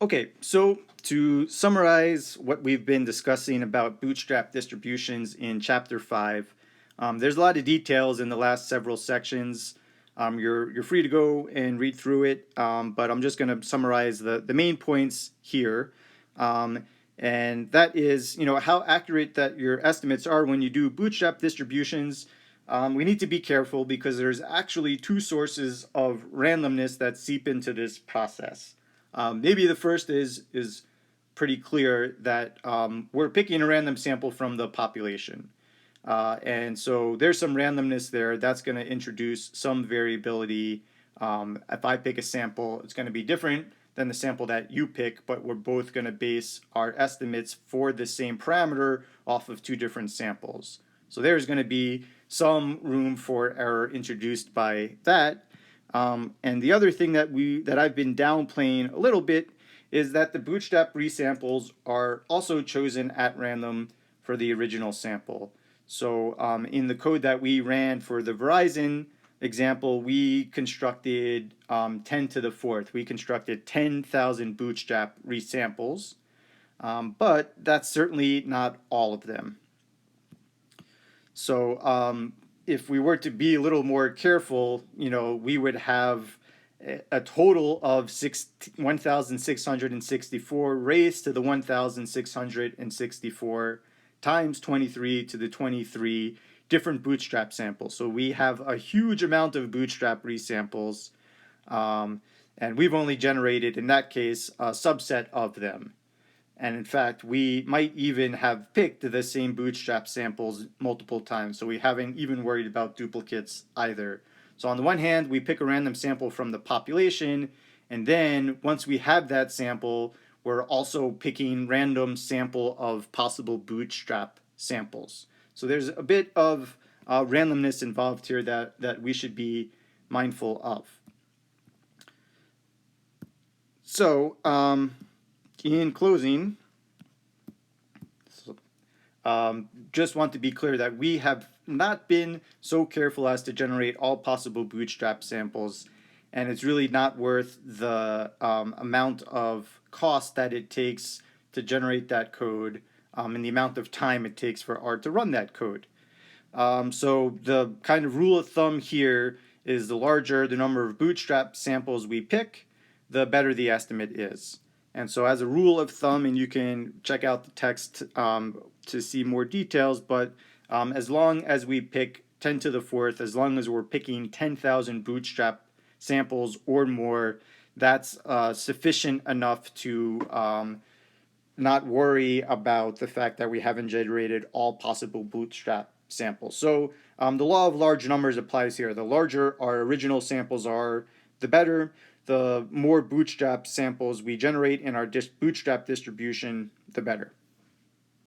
Okay, so to summarize what we've been discussing about Bootstrap distributions in Chapter 5, there's a lot of details in the last several sections. You're free to go and read through it, but I'm just going to summarize the main points here. Um, and that is, how accurate that your estimates are when you do Bootstrap distributions. We need to be careful because there's actually two sources of randomness that seep into this process. Maybe the first is pretty clear that we're picking a random sample from the population. And so there's some randomness there that's going to introduce some variability. If I pick a sample, it's going to be different than the sample that you pick, but we're both going to base our estimates for the same parameter off of two different samples. So there's going to be some room for error introduced by that. And the other thing that I've been downplaying a little bit is that the Bootstrap resamples are also chosen at random for the original sample. So in the code that we ran for the Verizon example, we constructed 10 to the fourth. We constructed 10,000 Bootstrap resamples, but that's certainly not all of them. So if we were to be a little more careful, we would have a total of 1,664 raised to the 1,664 times 23 to the 23 different Bootstrap samples. So we have a huge amount of Bootstrap resamples, and we've only generated, in that case, a subset of them. And in fact, we might even have picked the same Bootstrap samples multiple times, so we haven't even worried about duplicates either. So on the one hand, we pick a random sample from the population, and then once we have that sample, we're also picking random sample of possible Bootstrap samples. So there's a bit of randomness involved here that we should be mindful of. So in closing, just want to be clear that we have not been so careful as to generate all possible Bootstrap samples, and it's really not worth the amount of cost that it takes to generate that code and the amount of time it takes for R to run that code. So the kind of rule of thumb here is the larger the number of Bootstrap samples we pick, the better the estimate is. And so as a rule of thumb, and you can check out the text to see more details, but as long as we pick 10 to the fourth, as long as we're picking 10,000 Bootstrap samples or more, that's sufficient enough to not worry about the fact that we haven't generated all possible Bootstrap samples. So the law of large numbers applies here. The larger our original samples are, the better. The more Bootstrap samples we generate in our Bootstrap distribution, the better.